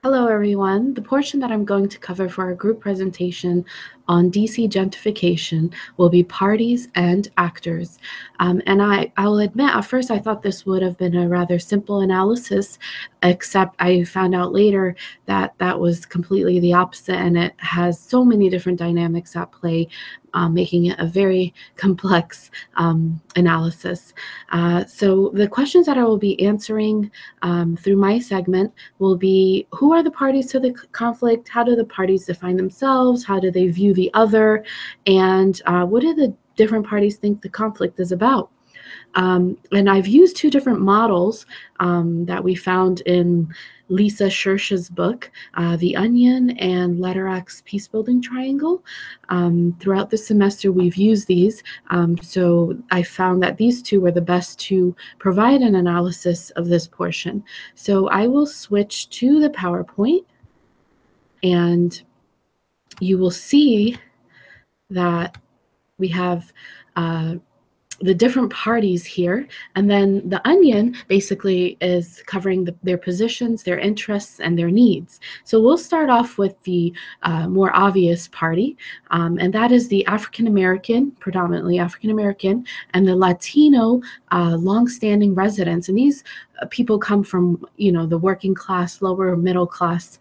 Hello, everyone. The portion that I'm going to cover for our group presentation on DC gentrification will be parties and actors. And I will admit, at first I thought this would have been a rather simple analysis, except I found out later that that was completely the opposite, and it has so many different dynamics at play, making it a very complex analysis. So the questions that I will be answering through my segment will be: who are the parties to the conflict? How do the parties define themselves? How do they view the other? And what do the different parties think the conflict is about? And I've used two different models that we found in Lisa Schursch's book, The Onion and Letterac's Peace Building Triangle. Throughout the semester, we've used these. So I found that these two were the best to provide an analysis of this portion. So I will switch to the PowerPoint, and you will see that we have the different parties here, and then the onion basically is covering their positions, their interests, and their needs. So we'll start off with the more obvious party, and that is the African American, predominantly African American, and the Latino longstanding residents. And these people come from, the working class, lower middle class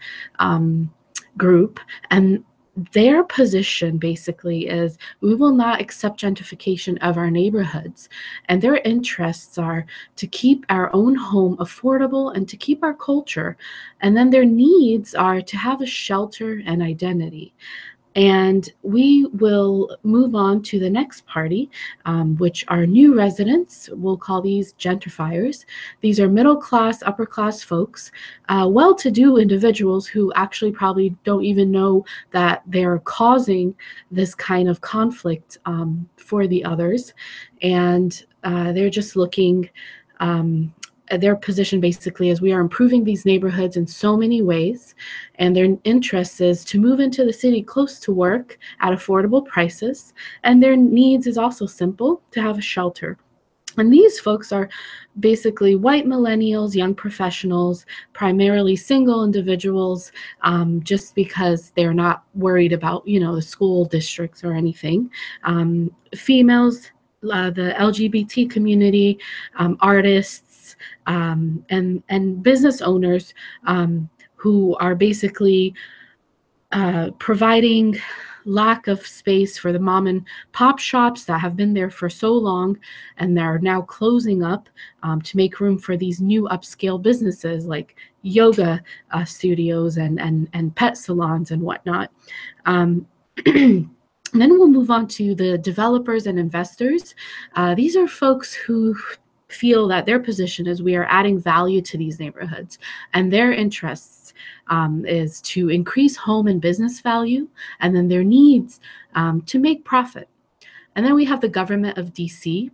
group, and their position basically is: we will not accept gentrification of our neighborhoods. And their interests are to keep our own home affordable and to keep our culture. And then their needs are to have a shelter and identity. And we will move on to the next party, which are new residents. We'll call these gentrifiers. These are middle class, upper class folks, well-to-do individuals who actually probably don't even know that they're causing this kind of conflict for the others. And they're just looking, their position basically is: we are improving these neighborhoods in so many ways, and their interest is to move into the city close to work at affordable prices. And their needs is also simple: to have a shelter. And these folks are basically white millennials, young professionals, primarily single individuals, just because they're not worried about, the school districts or anything. Females, the LGBT community, artists, and business owners who are basically providing lack of space for the mom and pop shops that have been there for so long, and they're now closing up to make room for these new upscale businesses like yoga studios and pet salons and whatnot. And then we'll move on to the developers and investors. These are folks who feel that their position is: we are adding value to these neighborhoods, and their interests is to increase home and business value, and then their needs to make profit. And then we have the government of DC.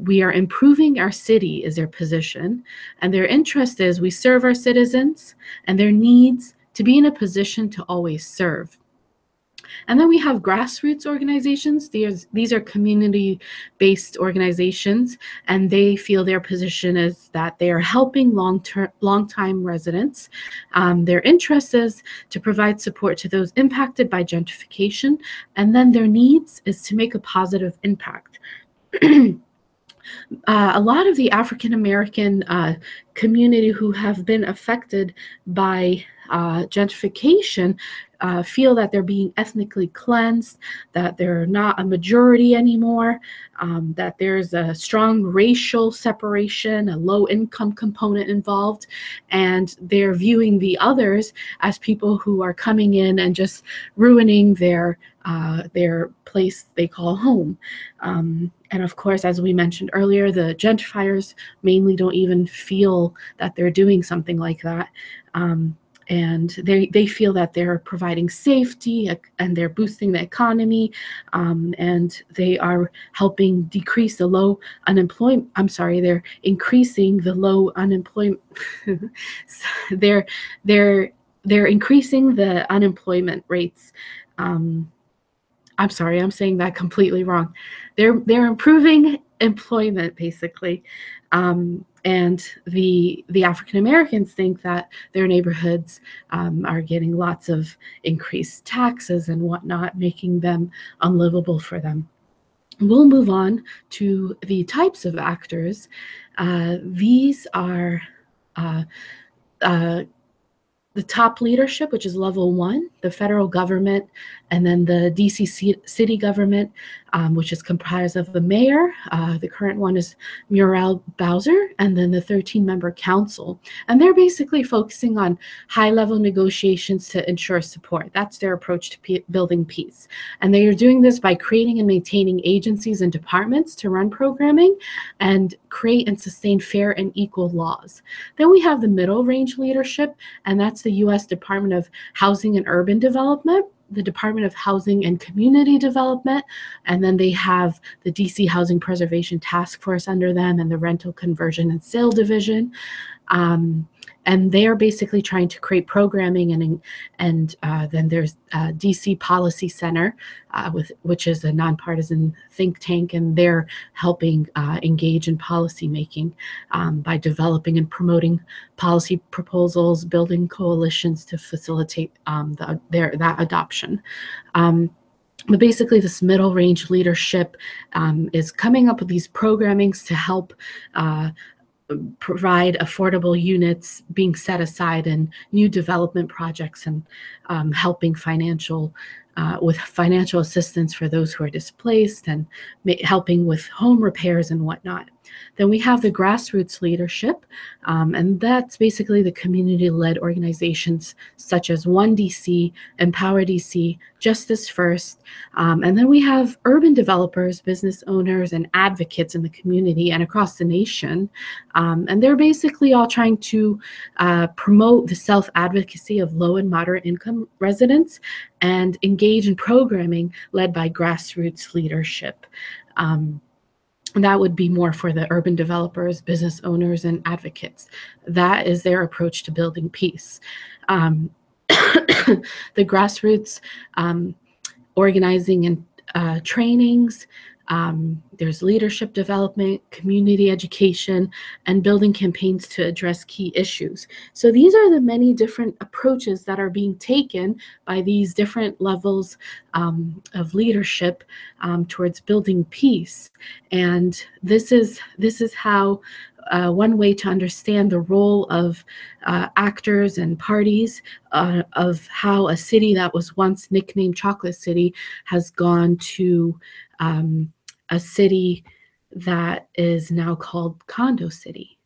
We are improving our city is their position, and their interest is: we serve our citizens, and their needs to be in a position to always serve. And then we have grassroots organizations. These are community-based organizations, and they feel their position is that they are helping long-time residents. Their interest is to provide support to those impacted by gentrification, and then their needs is to make a positive impact. A lot of the African American community who have been affected by gentrification feel that they're being ethnically cleansed, that they're not a majority anymore, that there's a strong racial separation, a low income component involved, and they're viewing the others as people who are coming in and just ruining their place they call home. And of course, as we mentioned earlier, the gentrifiers mainly don't even feel that they're doing something like that. And they feel that they're providing safety, and they're boosting the economy, and they are helping decrease the low unemployment. I'm sorry, they're increasing the low unemployment. they're increasing the unemployment rates. I'm sorry, I'm saying that completely wrong. They're improving employment, basically. And the African Americans think that their neighborhoods are getting lots of increased taxes and whatnot, making them unlivable for them. We'll move on to the types of actors. These are the top leadership, which is level 1, the federal government, and then the DC city government, which is comprised of the mayor. The current one is Muriel Bowser, and then the 13-member council. And they're basically focusing on high-level negotiations to ensure support. That's their approach to building peace. And they are doing this by creating and maintaining agencies and departments to run programming and create and sustain fair and equal laws. Then we have the middle range leadership, and that's the U.S. Department of Housing and Urban Development, the Department of Housing and Community Development, and then they have the DC Housing Preservation Task Force under them and the Rental Conversion and Sale Division. And they're basically trying to create programming, and then there's DC Policy Center, which is a nonpartisan think tank, and they're helping engage in policy making by developing and promoting policy proposals, building coalitions to facilitate that adoption. But basically, this middle range leadership is coming up with these programmings to help provide affordable units being set aside in new development projects, and helping with financial assistance for those who are displaced, and helping with home repairs and whatnot. Then we have the grassroots leadership, and that's basically the community-led organizations such as One DC, Empower DC, Justice First, and then we have urban developers, business owners, and advocates in the community and across the nation, and they're basically all trying to promote the self-advocacy of low and moderate income residents and engage in programming led by grassroots leadership. That would be more for the urban developers, business owners, and advocates. That is their approach to building peace. The grassroots organizing and trainings, there's leadership development, community education, and building campaigns to address key issues. So these are the many different approaches that are being taken by these different levels of leadership towards building peace. And this is how one way to understand the role of actors and parties of how a city that was once nicknamed Chocolate City has gone to a city that is now called Condo City.